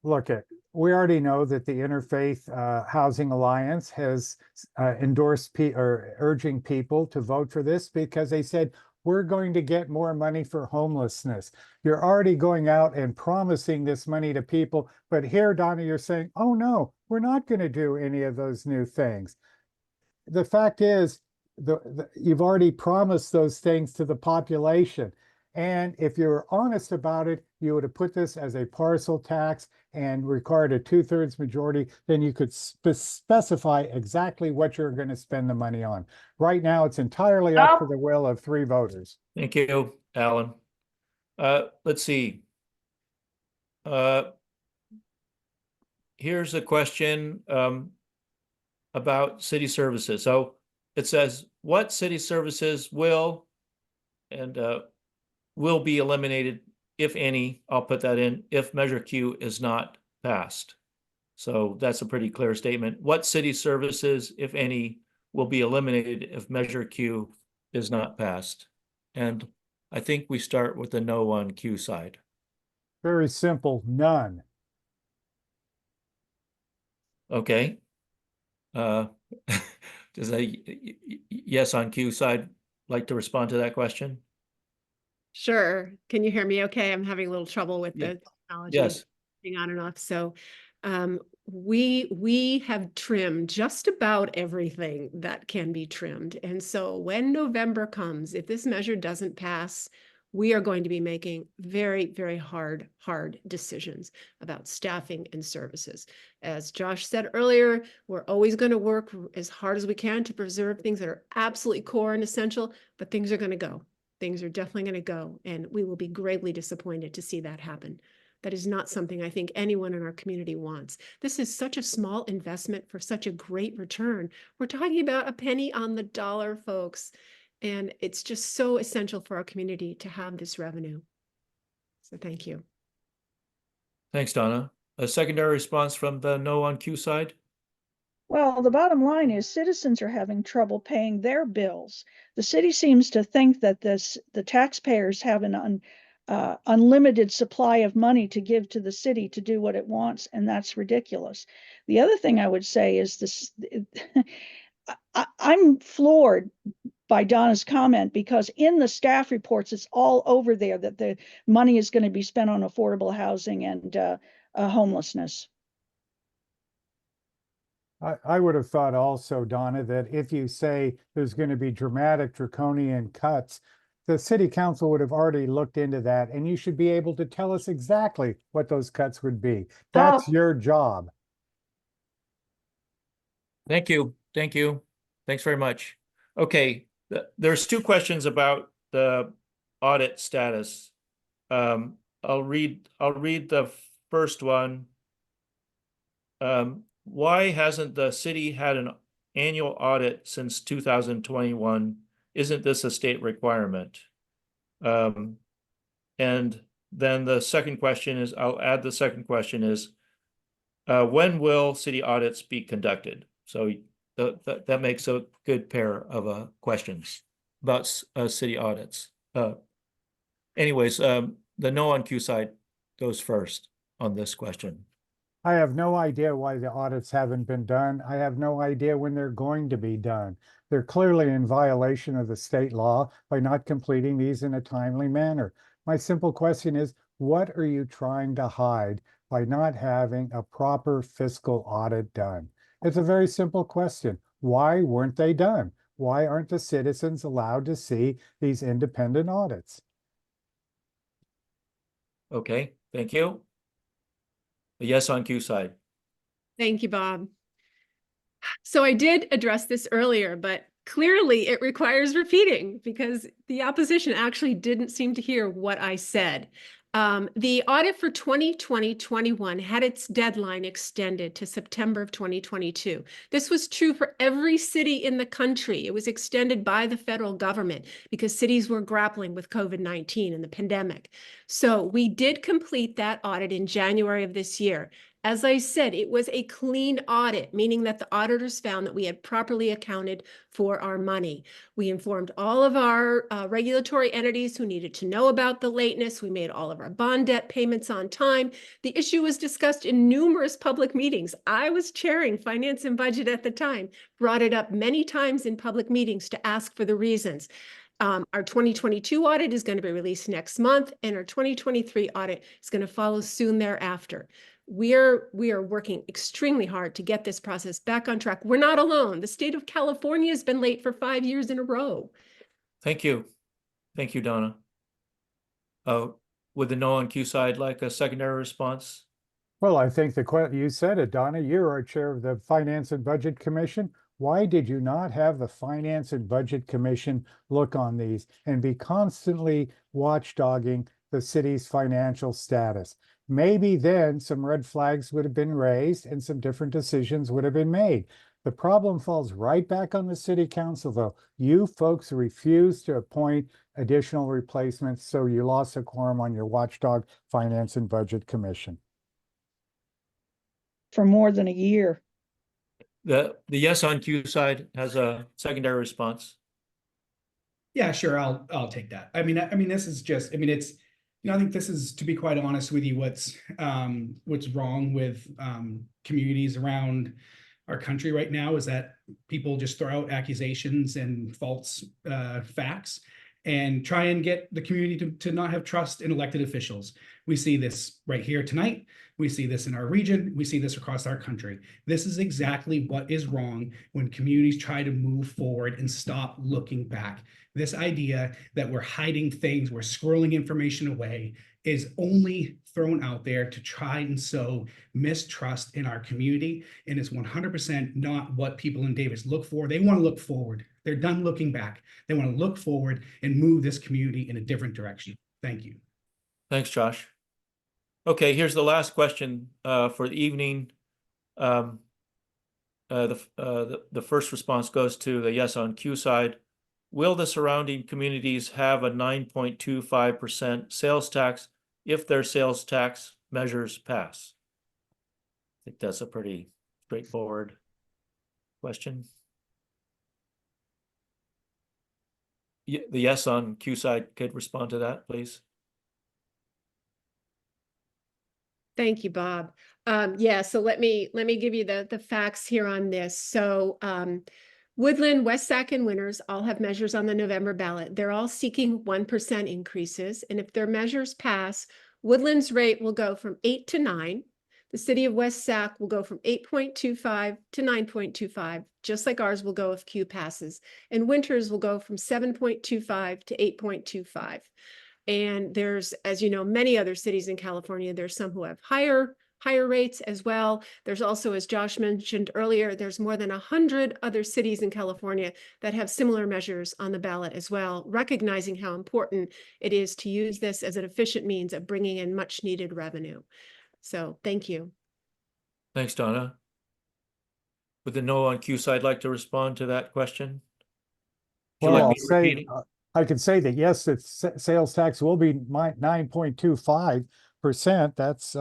Look, we already know that the Interfaith Housing Alliance has endorsed or urging people to vote for this because they said we're going to get more money for homelessness. You're already going out and promising this money to people, but here, Donna, you're saying, oh no, we're not going to do any of those new things. The fact is, you've already promised those things to the population. And if you're honest about it, you would have put this as a parcel tax and required a 2/3 majority, then you could specify exactly what you're going to spend the money on. Right now, it's entirely up to the will of 3 voters. Thank you, Alan. Let's see. Here's a question about city services. So it says, what city services will be eliminated, if any, I'll put that in, if Measure Q is not passed. So that's a pretty clear statement. What city services, if any, will be eliminated if Measure Q is not passed? And I think we start with the no on Q side. Very simple, none. Okay. Does a yes on Q side like to respond to that question? Sure. Can you hear me okay? I'm having a little trouble with the technology. Yes. Being on and off. So we have trimmed just about everything that can be trimmed. And so when November comes, if this measure doesn't pass, we are going to be making very, very hard decisions about staffing and services. As Josh said earlier, we're always going to work as hard as we can to preserve things that are absolutely core and essential, but things are going to go. Things are definitely going to go, and we will be greatly disappointed to see that happen. That is not something I think anyone in our community wants. This is such a small investment for such a great return. We're talking about a penny on the dollar, folks. And it's just so essential for our community to have this revenue. So thank you. Thanks, Donna. A secondary response from the no on Q side? Well, the bottom line is citizens are having trouble paying their bills. The city seems to think that the taxpayers have an unlimited supply of money to give to the city to do what it wants, and that's ridiculous. The other thing I would say is this, I'm floored by Donna's comment, because in the staff reports, it's all over there that the money is going to be spent on affordable housing and homelessness. I would have thought also, Donna, that if you say there's going to be dramatic draconian cuts, the city council would have already looked into that, and you should be able to tell us exactly what those cuts would be. That's your job. Thank you. Thank you. Thanks very much. Okay, there's 2 questions about the audit status. I'll read the first one. why hasn't the city had an annual audit since 2021? Isn't this a state requirement? And then the second question is, I'll add the second question is, when will city audits be conducted? So that makes a good pair of questions about city audits. Anyways, the no on Q side goes first on this question. I have no idea why the audits haven't been done. I have no idea when they're going to be done. They're clearly in violation of the state law by not completing these in a timely manner. My simple question is, what are you trying to hide by not having a proper fiscal audit done? It's a very simple question. Why weren't they done? Why aren't the citizens allowed to see these independent audits? Okay, thank you. A yes on Q side. Thank you, Bob. So I did address this earlier, but clearly it requires repeating because the opposition actually didn't seem to hear what I said. The audit for 2020-21 had its deadline extended to September of 2022. This was true for every city in the country. It was extended by the federal government because cities were grappling with COVID-19 and the pandemic. So we did complete that audit in January of this year. As I said, it was a clean audit, meaning that the auditors found that we had properly accounted for our money. We informed all of our regulatory entities who needed to know about the lateness. We made all of our bond debt payments on time. The issue was discussed in numerous public meetings. I was chairing Finance and Budget at the time, brought it up many times in public meetings to ask for the reasons. Our 2022 audit is going to be released next month, and our 2023 audit is going to follow soon thereafter. We are working extremely hard to get this process back on track. We're not alone. The state of California has been late for 5 years in a row. Thank you. Thank you, Donna. Would the no on Q side like a secondary response? Well, I think you said it, Donna. You're our chair of the Finance and Budget Commission. Why did you not have the Finance and Budget Commission look on these and be constantly watchdogging the city's financial status? Maybe then some red flags would have been raised and some different decisions would have been made. The problem falls right back on the city council, though. You folks refused to appoint additional replacements, so you lost a quorum on your watchdog Finance and Budget Commission. For more than a year. The yes on Q side has a secondary response. Yeah, sure. I'll take that. I mean, this is just, it's, I think this is, to be quite honest with you, what's wrong with communities around our country right now is that people just throw out accusations and false facts and try and get the community to not have trust in elected officials. We see this right here tonight. We see this in our region. We see this across our country. This is exactly what is wrong when communities try to move forward and stop looking back. This idea that we're hiding things, we're squirreling information away is only thrown out there to try and sow mistrust in our community. And it's 100% not what people in Davis look for. They want to look forward. They're done looking back. They want to look forward and move this community in a different direction. Thank you. Thanks, Josh. Okay, here's the last question for the evening. The first response goes to the yes on Q side. Will the surrounding communities have a 9.25% sales tax if their sales tax measures pass? I think that's a pretty straightforward question. The yes on Q side could respond to that, please. Thank you, Bob. Yeah, so let me give you the facts here on this. So Woodland, West Sac, and Winters all have measures on the November ballot. They're all seeking 1% increases. And if their measures pass, Woodland's rate will go from 8 to 9. The city of West Sac will go from 8.25 to 9.25, just like ours will go if Q passes. And Winters will go from 7.25 to 8.25. And there's, as you know, many other cities in California. There's some who have higher rates as well. There's also, as Josh mentioned earlier, there's more than 100 other cities in California that have similar measures on the ballot as well, recognizing how important it is to use this as an efficient means of bringing in much needed revenue. So thank you. Thanks, Donna. Would the no on Q side like to respond to that question? Would you Well, like I'll me to say, repeat it? I can say that, yes, it's sales tax will be 9.25%. That's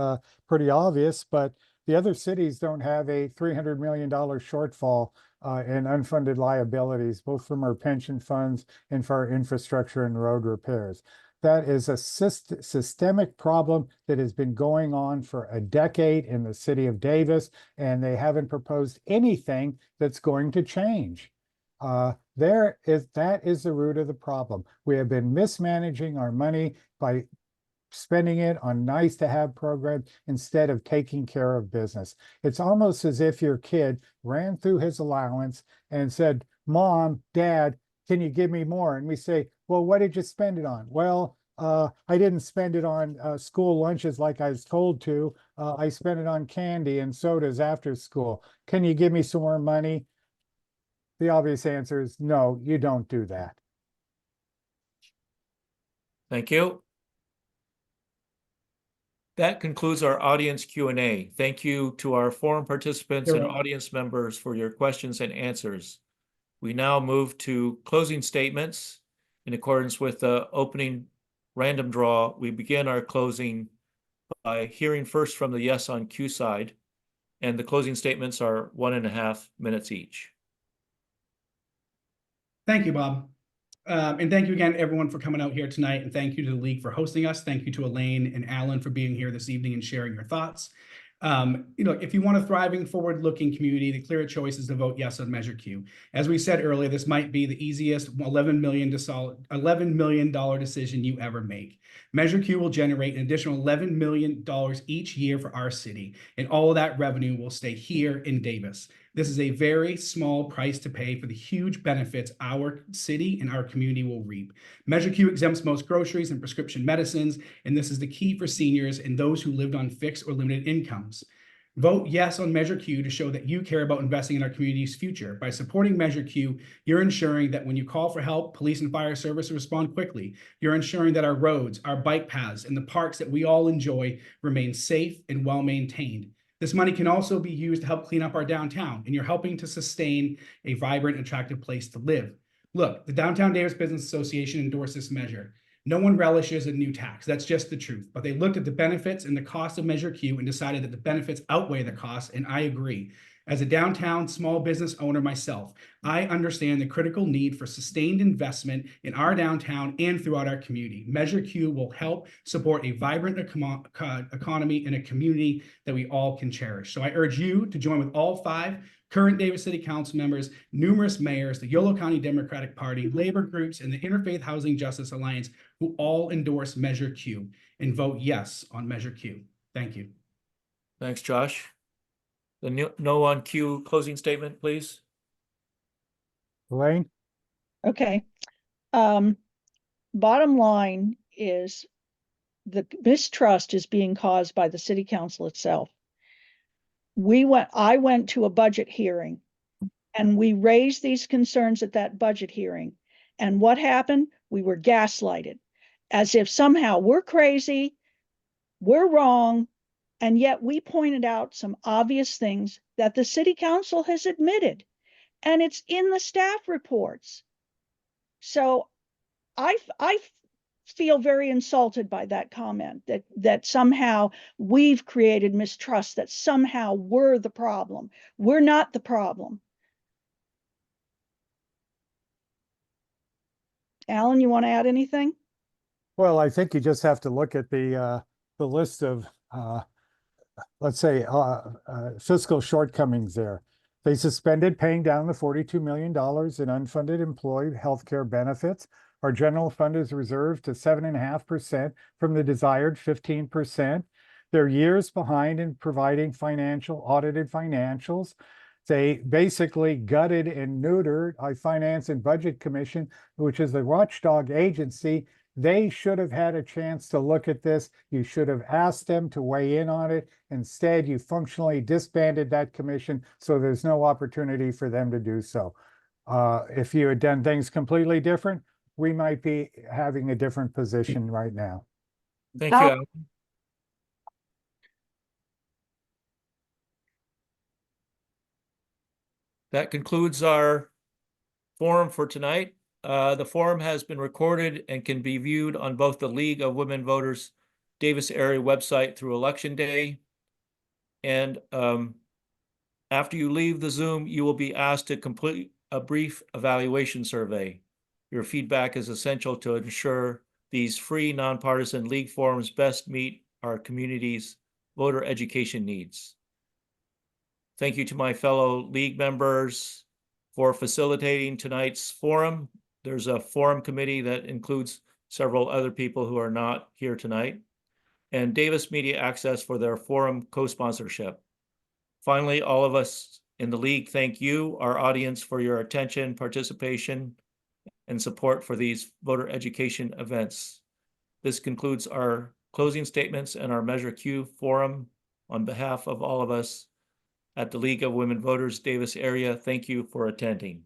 pretty obvious, but the other cities don't have a $300 million shortfall in unfunded liabilities, both from our pension funds and for our infrastructure and road repairs. That is a systemic problem that has been going on for a decade in the city of Davis, and they haven't proposed anything that's going to change. That is the root of the problem. We have been mismanaging our money by spending it on nice to have programs instead of taking care of business. It's almost as if your kid ran through his allowance and said, "Mom, Dad, can you give me more?" And we say, "Well, what did you spend it on?" "Well, I didn't spend it on school lunches like I was told to. I spent it on candy and sodas after school. Can you give me some more money?" The obvious answer is no, you don't do that. Thank you. That concludes our audience Q&A. Thank you to our forum participants and audience members for your questions and answers. We now move to closing statements. In accordance with the opening random draw, we begin our closing by hearing first from the yes on Q side, and the closing statements are 1.5 minutes each. Thank you, Bob. And thank you again, everyone, for coming out here tonight. And thank you to the League for hosting us. Thank you to Elaine and Alan for being here this evening and sharing your thoughts. If you want a thriving, forward-looking community, the clear choice is to vote yes on Measure Q. As we said earlier, this might be the easiest $11 million decision you ever make. Measure Q will generate an additional $11 million each year for our city, and all of that revenue will stay here in Davis. This is a very small price to pay for the huge benefits our city and our community will reap. Measure Q exempts most groceries and prescription medicines, and this is the key for seniors and those who lived on fixed or limited incomes. Vote yes on Measure Q to show that you care about investing in our community's future. By supporting Measure Q, you're ensuring that when you call for help, police and fire service respond quickly. You're ensuring that our roads, our bike paths, and the parks that we all enjoy remain safe and well-maintained. This money can also be used to help clean up our downtown, and you're helping to sustain a vibrant, attractive place to live. Look, the Downtown Davis Business Association endorsed this measure. No one relishes a new tax. That's just the truth. But they looked at the benefits and the cost of Measure Q and decided that the benefits outweigh the costs, and I agree. As a downtown small business owner myself, I understand the critical need for sustained investment in our downtown and throughout our community. Measure Q will help support a vibrant economy in a community that we all can cherish. So I urge you to join with all 5 current Davis City Council members, numerous mayors, the Yolo County Democratic Party, labor groups, and the Interfaith Housing Justice Alliance, who all endorse Measure Q, and vote yes on Measure Q. Thank you. Thanks, Josh. The no on Q closing statement, please. Elaine? Okay. Bottom line is the mistrust is being caused by the city council itself. I went to a budget hearing and we raised these concerns at that budget hearing. And what happened? We were gaslighted as if somehow we're crazy, we're wrong. And yet we pointed out some obvious things that the city council has admitted, and it's in the staff reports. So I feel very insulted by that comment that somehow we've created mistrust, that somehow we're the problem. We're not the problem. Alan, you want to add anything? Well, I think you just have to look at the list of let's say fiscal shortcomings there. They suspended paying down the $42 million in unfunded employee healthcare benefits. Our general fund is reserved to 7.5% from the desired 15%. They're years behind in providing audited financials. They basically gutted and neutered our Finance and Budget Commission, which is the watchdog agency. They should have had a chance to look at this. You should have asked them to weigh in on it. Instead, you functionally disbanded that commission, so there's no opportunity for them to do so. If you had done things completely different, we might be having a different position right now. Thank you, Alan. That concludes our forum for tonight. The forum has been recorded and can be viewed on both the League of Women Voters Davis area website through Election Day. And after you leave the Zoom, you will be asked to complete a brief evaluation survey. Your feedback is essential to ensure these free, nonpartisan league forums best meet our community's voter education needs. Thank you to my fellow league members for facilitating tonight's forum. There's a forum committee that includes several other people who are not here tonight, and Davis Media Access for their forum co-sponsorship. Finally, all of us in the league thank you, our audience, for your attention, participation, and support for these voter education events. This concludes our closing statements and our Measure Q forum. On behalf of all of us at the League of Women Voters Davis area, thank you for attending.